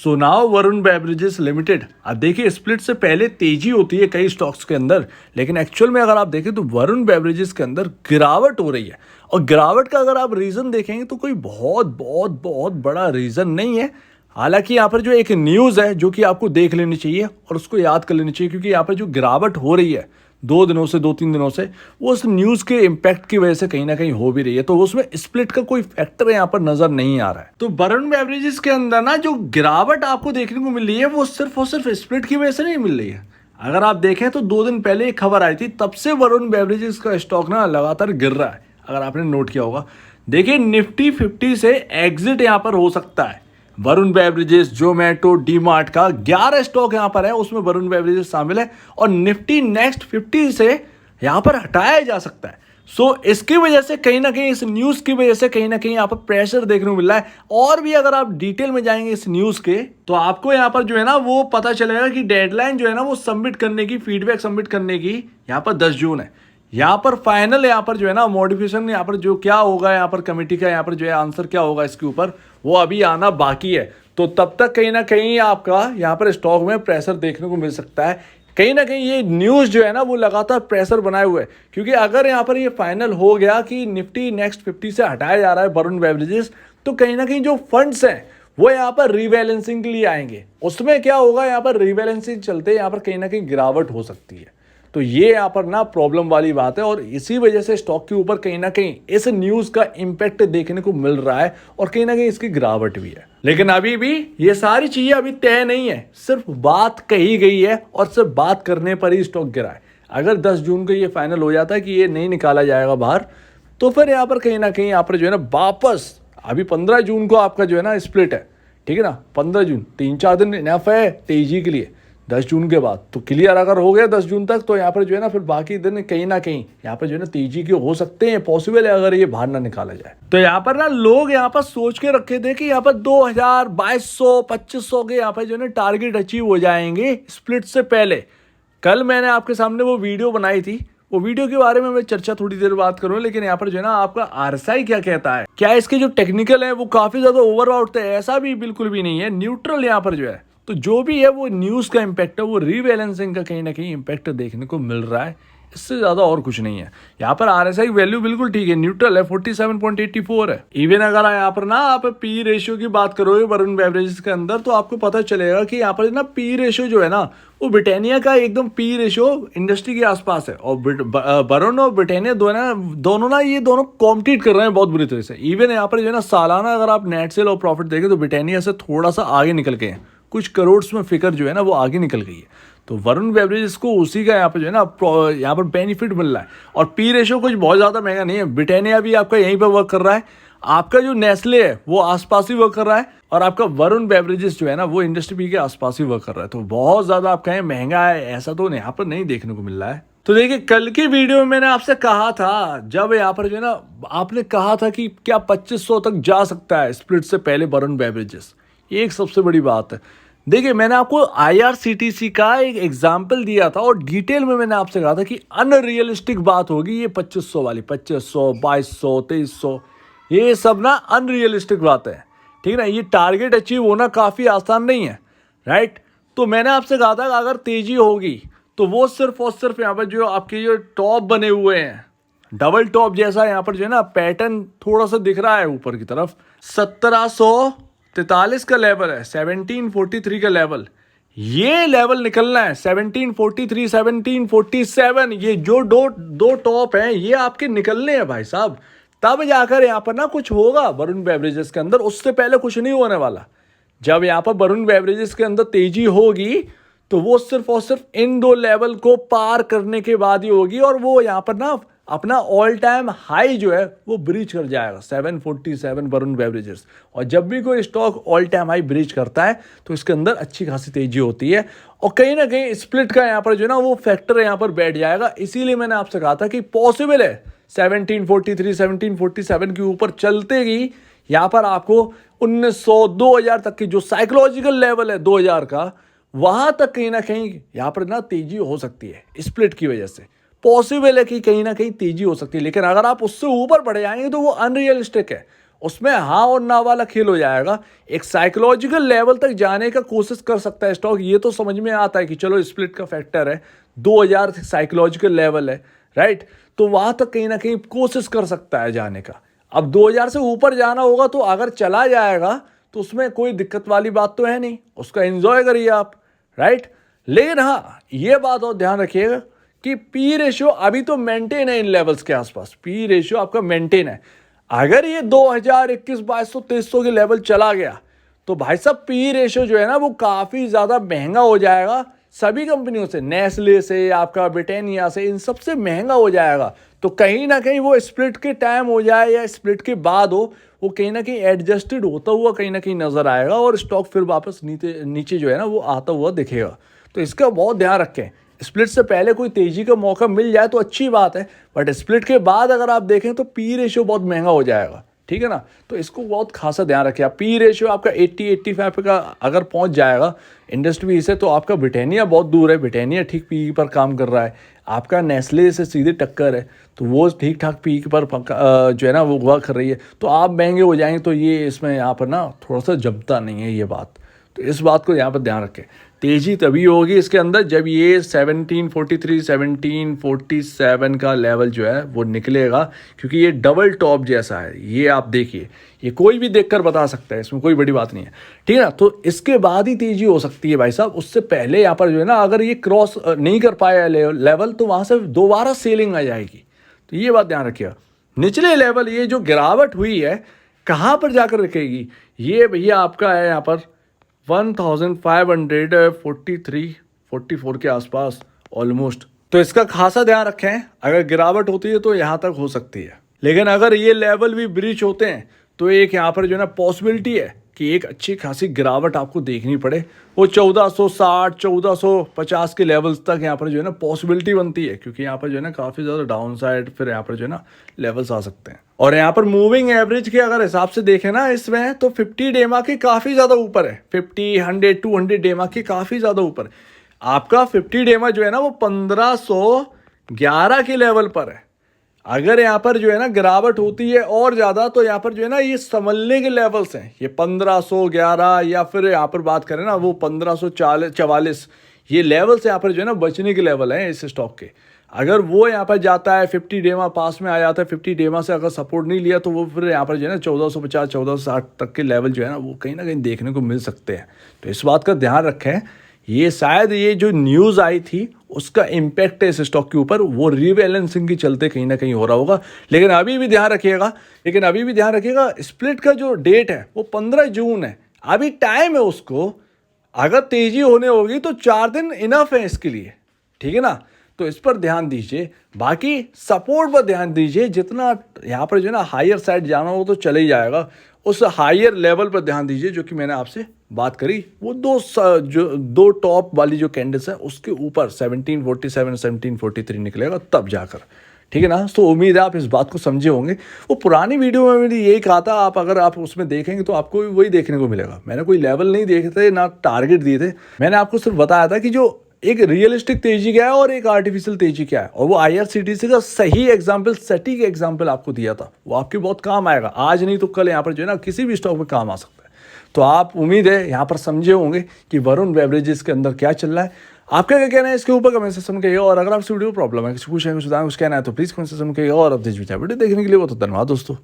So now Varun beverages limited, अब देखिए split से पहले तेजी होती है कई स्टॉक्स के अंदर, लेकिन एक्चुअल में अगर आप देखें तो वरुण बेवरेजेस के अंदर गिरावट हो रही है। और गिरावट का अगर आप रीज़न देखेंगे तो कोई बहुत बहुत बहुत बड़ा रीज़न नहीं है। हालांकि यहाँ पर जो एक न्यूज़ है जो कि आपको देख लेनी चाहिए और उसको याद कर लेनी चाहिए, क्योंकि यहाँ पर जो गिरावट हो रही है 2-3 दिनों से, वो उस न्यूज़ के इम्पैक्ट की वजह से कहीं ना कहीं हो भी रही है। तो उसमें स्प्लिट का कोई फैक्टर यहाँ पर नजर नहीं आ रहा है। तो वरुण बेवरेजेस के अंदर ना जो गिरावट आपको देखने को मिल रही है वो सिर्फ और सिर्फ स्प्लिट की वजह से नहीं मिल रही है। अगर आप देखें तो 2 दिन पहले एक खबर आई थी, तब से वरुण बेवरेजेस का स्टॉक ना लगातार गिर रहा है। अगर आपने नोट किया होगा, देखिए निफ्टी 50 से एग्जिट यहाँ पर हो सकता है। वरुण बेवरेजेस, जोमेटो, डीमार्ट का 11 स्टॉक यहाँ पर है, उसमें वरुण बेवरेजेस शामिल है। और निफ्टी नेक्स्ट 50 से यहाँ पर हटाया जा सकता है। सो इसकी वजह से कहीं ना कहीं, इस न्यूज़ की वजह से कहीं ना कहीं यहाँ पर प्रेशर देखने को मिल रहा है। और भी अगर आप डिटेल में जाएंगे इस न्यूज़ के, तो आपको यहाँ पर जो है ना वो पता चलेगा कि डेडलाइन जो है ना वो सबमिट करने की, फीडबैक सबमिट करने की यहाँ पर 10 जून है। यहाँ पर फाइनल यहाँ पर जो है ना मॉडिफिकेशन यहाँ पर जो क्या होगा, यहाँ पर कमेटी का यहाँ पर जो है आंसर क्या होगा इसके ऊपर, वो अभी आना बाकी है। तो तब तक कहीं ना कहीं आपका यहाँ पर स्टॉक में प्रेशर देखने को मिल सकता है। कहीं ना कहीं ये न्यूज़ जो है ना वो लगातार प्रेशर बनाए हुए है, क्योंकि अगर यहाँ पर ये फाइनल हो गया कि निफ्टी नेक्स्ट 50 से हटाया जा रहा है वरुण बेवरेजेस, तो कहीं ना कहीं जो फंड्स हैं वो यहाँ पर रीबैलेंसिंग के लिए आएंगे। उसमें क्या होगा, यहाँ पर रीबैलेंसिंग चलते यहाँ पर कहीं ना कहीं गिरावट हो सकती है। तो ये यहाँ पर ना प्रॉब्लम वाली बात है, और इसी वजह से स्टॉक के ऊपर कहीं ना कहीं इस न्यूज़ का इम्पैक्ट देखने को मिल रहा है, और कहीं ना कहीं इसकी गिरावट भी है। लेकिन अभी भी ये सारी चीज़ें अभी तय नहीं है, सिर्फ बात कही गई है और सिर्फ बात करने पर ही स्टॉक गिरा है। अगर 10 जून को ये फाइनल हो जाता है कि ये नहीं निकाला जाएगा बाहर, तो फिर यहाँ पर कहीं ना कहीं यहाँ पर जो है ना वापस, अभी 15 जून को आपका जो है ना स्प्लिट है, ठीक है ना, 15 जून 3-4 दिन इनफ है तेजी के लिए। 10 जून के बाद तो क्लियर अगर हो गया 10 जून तक, तो यहाँ पर जो है ना फिर बाकी दिन कहीं ना कहीं यहाँ पर जो है ना तेजी के हो सकते हैं, पॉसिबल है अगर ये बाहर ना निकाला जाए। तो यहाँ पर ना लोग यहाँ पर सोच के रखे थे कि यहाँ पर 2000, 2200 के यहाँ पर जो है ना टारगेट अचीव हो जाएंगे स्प्लिट से पहले। कल मैंने आपके सामने वो वीडियो बनाई थी, वो वीडियो के बारे में मैं चर्चा थोड़ी देर बात करूँ, लेकिन यहाँ पर जो है ना आपका RSI क्या कहता है, क्या इसके जो टेक्निकल है वो काफ़ी ज़्यादा ओवरआउट है, ऐसा भी बिल्कुल भी नहीं है, न्यूट्रल यहाँ पर जो है। तो जो भी है वो न्यूज़ का इम्पैक्ट है, वो रीबैलेंसिंग का कहीं ना कहीं इम्पैक्ट देखने को मिल रहा है, इससे ज़्यादा और कुछ नहीं है। यहाँ पर RSI वैल्यू बिल्कुल ठीक है, न्यूट्रल है, 47.84 है। इवन अगर यहाँ पर ना आप पी रेशियो की बात करोगे वरुण बेवरेजेस के अंदर, तो आपको पता चलेगा कि यहाँ पर ना पी रेशियो जो है ना वो ब्रिटानिया का एकदम पी रेशियो इंडस्ट्री के आसपास है, और वरुण और ब्रिटानिया दोनों ना ये दोनों कॉम्पीट कर रहे हैं बहुत बुरी तरह से। इवन यहाँ पर जो है ना सालाना अगर आप नेट सेल और प्रॉफिट देखें तो ब्रिटानिया से थोड़ा सा आगे निकल के हैं, कुछ करोड़ में फिगर जो है ना वो आगे निकल गई है। तो वरुण बेवरेजेस को उसी का यहाँ पर जो है ना यहाँ पर बेनिफिट मिल रहा है, और पी रेशियो कुछ बहुत ज़्यादा महंगा नहीं है। ब्रिटानिया भी आपका यहीं पर वर्क कर रहा है, आपका जो नेस्ले है वो आसपास ही वर्क कर रहा है, और आपका वरुण बेवरेजेस जो है ना वो इंडस्ट्री पी के आसपास ही वर्क कर रहा है। तो बहुत ज़्यादा आप कहें महंगा है ऐसा तो यहाँ पर नहीं देखने को मिल रहा है। तो देखिए कल की वीडियो में मैंने आपसे कहा था, जब यहाँ पर जो है ना आपने कहा था कि क्या 2500 तक जा सकता है स्प्लिट से पहले वरुण बेवरेजेस, ये एक सबसे बड़ी बात है। देखिए मैंने आपको IRCTC का एक एग्जाम्पल दिया था, और डिटेल में मैंने आपसे कहा था कि अनरियलिस्टिक बात होगी ये 2500 वाली, 2500, 2200, 2300, ये सब ना अनरियलिस्टिक बात है, ठीक है ना। ये टारगेट अचीव होना काफ़ी आसान नहीं है, राइट। तो मैंने आपसे कहा था कि अगर तेजी होगी तो वो सिर्फ और सिर्फ यहाँ पर जो आपके जो टॉप बने हुए हैं, डबल टॉप जैसा यहाँ पर जो है ना पैटर्न थोड़ा सा दिख रहा है ऊपर की तरफ, 1743 का लेवल है, 1743 का लेवल, ये लेवल निकलना है। 1743, 1747, ये जो दो टॉप हैं ये आपके निकलने हैं भाई साहब, तब जाकर यहाँ पर ना कुछ होगा वरुण बेवरेजेस के अंदर, उससे पहले कुछ नहीं होने वाला। जब यहाँ पर वरुण बेवरेजेस के अंदर तेजी होगी तो वो सिर्फ और सिर्फ इन 2 लेवल को पार करने के बाद ही होगी, और वो यहाँ पर ना अपना ऑल टाइम हाई जो है वो ब्रीच कर जाएगा 747 वरुण बेवरेजेस। और जब भी कोई stock all time high breach करता है तो इसके अंदर अच्छी खासी तेजी होती है, और कहीं ना कहीं स्प्लिट का यहाँ पर जो है ना वो फैक्टर यहाँ पर बैठ जाएगा। इसीलिए मैंने आपसे कहा था कि पॉसिबल है 1743, 1747 के ऊपर चलते ही यहाँ पर आपको 1900, 2000 तक की जो साइकोलॉजिकल लेवल है 2000 का, वहां तक कहीं ना कहीं यहाँ पर ना तेजी हो सकती है स्प्लिट की वजह से। पॉसिबल है कि कहीं ना कहीं तेजी हो सकती है, लेकिन अगर आप उससे ऊपर बढ़ जाएंगे तो वो अनरियलिस्टिक है, उसमें हाँ और ना वाला खेल हो जाएगा। एक साइकोलॉजिकल लेवल तक जाने का कोशिश कर सकता है स्टॉक, ये तो समझ में आता है कि चलो स्प्लिट का फैक्टर है, 2000 साइकोलॉजिकल लेवल है, राइट। तो वहाँ तक कहीं ना कहीं कोशिश कर सकता है जाने का। अब 2000 से ऊपर जाना होगा तो अगर चला जाएगा तो उसमें कोई दिक्कत वाली बात तो है नहीं, उसका एंजॉय करिए आप, राइट। लेकिन हाँ, ये बात और ध्यान रखिएगा कि पी रेशियो अभी तो मेंटेन है इन लेवल्स के आसपास, पी रेशियो आपका मेंटेन है। अगर ये 2021 2200 2300 के लेवल चला गया तो भाई साहब पी रेशियो जो है ना वो काफ़ी ज़्यादा महंगा हो जाएगा, सभी कंपनियों से, नेस्ले से, आपका ब्रिटानिया से, इन सब से महंगा हो जाएगा। तो कहीं ना कहीं वो स्प्लिट के टाइम हो जाए या स्प्लिट के बाद हो, वो कहीं ना कहीं एडजस्टेड होता हुआ कहीं ना कहीं नज़र आएगा और स्टॉक फिर वापस नीचे नीचे जो है ना वो आता हुआ दिखेगा। तो इसका बहुत ध्यान रखें। स्प्लिट से पहले कोई तेजी का मौका मिल जाए तो अच्छी बात है, बट स्प्लिट के बाद अगर आप देखें तो पी रेशियो बहुत महंगा हो जाएगा, ठीक है ना। तो इसको बहुत खासा ध्यान रखें आप। पी रेशियो आपका 80-85 का अगर पहुंच जाएगा इंडस्ट्री से तो आपका ब्रिटानिया बहुत दूर है, ब्रिटानिया ठीक पी पर काम कर रहा है, आपका नेस्ले से सीधे टक्कर है, तो वो ठीक ठाक पी पर जो है ना वो वर्क कर रही है। तो आप महंगे हो जाएंगे तो ये इसमें यहाँ पर ना थोड़ा सा जमता नहीं है ये बात। तो इस बात को यहाँ पर ध्यान रखें। तेज़ी तभी होगी इसके अंदर जब ये 1743 1747 का लेवल जो है वो निकलेगा, क्योंकि ये डबल टॉप जैसा है। ये आप देखिए, ये कोई भी देखकर बता सकता है, इसमें कोई बड़ी बात नहीं है, ठीक है ना। तो इसके बाद ही तेज़ी हो सकती है भाई साहब। उससे पहले यहाँ पर जो है ना अगर ये क्रॉस नहीं कर पाया लेवल तो वहाँ से दोबारा सेलिंग आ जाएगी। तो ये बात ध्यान रखिएगा। निचले लेवल ये जो गिरावट हुई है कहाँ पर जाकर रखेगी, ये भैया आपका है यहाँ पर 1543-44 के आसपास ऑलमोस्ट। तो इसका खासा ध्यान रखें, अगर गिरावट होती है तो यहाँ तक हो सकती है, लेकिन अगर ये लेवल भी ब्रीच होते हैं तो एक यहाँ पर जो है ना पॉसिबिलिटी है कि एक अच्छी खासी गिरावट आपको देखनी पड़े। वो 1460 1450 के लेवल्स तक यहाँ पर जो है ना पॉसिबिलिटी बनती है, क्योंकि यहाँ पर जो है ना काफ़ी ज़्यादा डाउन साइड फिर यहाँ पर जो है ना लेवल्स आ सकते हैं। और यहाँ पर मूविंग एवरेज के अगर हिसाब से देखें ना इसमें तो 50 डेमा के काफ़ी ज़्यादा ऊपर है, 50 100 200 डेमा के काफ़ी ज़्यादा ऊपर। आपका 50 डेमा जो है ना वो 1511 के लेवल पर है। अगर यहाँ पर जो है ना गिरावट होती है और ज़्यादा तो यहाँ पर जो है ना ये संभलने के लेवल्स हैं, ये 1511 या फिर यहाँ पर बात करें ना वो 1544 ये लेवल्स यहाँ पर जो है ना बचने के लेवल हैं इस स्टॉक के। अगर वो यहाँ पर जाता है 50 डेमा पास में आ जाता है, 50 डेमा से अगर सपोर्ट नहीं लिया तो वो फिर यहाँ पर जो है ना 1450 1460 तक के लेवल जो है ना वो कहीं ना कहीं देखने को मिल सकते हैं। तो इस बात का ध्यान रखें। ये शायद ये जो न्यूज़ आई थी उसका इम्पैक्ट है इस स्टॉक के ऊपर, वो रीबैलेंसिंग के चलते कहीं ना कहीं हो रहा होगा। लेकिन अभी भी ध्यान रखिएगा स्प्लिट का जो डेट है वो 15 जून है, अभी टाइम है उसको। अगर तेजी होने होगी तो 4 दिन इनफ है इसके लिए, ठीक है ना। तो इस पर ध्यान दीजिए, बाकी सपोर्ट पर ध्यान दीजिए। जितना यहाँ पर जो है ना हायर साइड जाना हो तो चले ही जाएगा, उस हायर लेवल पर ध्यान दीजिए जो कि मैंने आपसे बात करी। वो दो टॉप वाली जो कैंडल्स है उसके ऊपर 1747 1743 निकलेगा तब जाकर, ठीक है ना। तो उम्मीद है आप इस बात को समझे होंगे। वो पुरानी वीडियो में मैंने यही कहा था, अगर आप उसमें देखेंगे तो आपको वही देखने को मिलेगा। मैंने कोई लेवल नहीं देखे थे ना टारगेट दिए थे, मैंने आपको सिर्फ बताया था कि जो एक रियलिस्टिक तेजी क्या है और एक आर्टिफिशियल तेजी क्या है। और वो IRCTC का सही एग्जाम्पल, सटीक एग्जाम्पल आपको दिया था, वो आपके बहुत काम आएगा। आज नहीं तो कल यहाँ पर जो है ना किसी भी स्टॉक में काम आ सकता है। तो आप उम्मीद है यहाँ पर समझे होंगे कि वरुण बेवरेजेस के अंदर क्या चल रहा है। आपका क्या कहना है इसके ऊपर कमेंट सेक्शन में कहिएगा। और अगर आपसे वीडियो प्रॉब्लम है, कुछ कहना है तो प्लीज़ कमेंट सेक्शन में कहिएगा। और अब दिस वीडियो देखने के लिए बहुत धन्यवाद दोस्तों।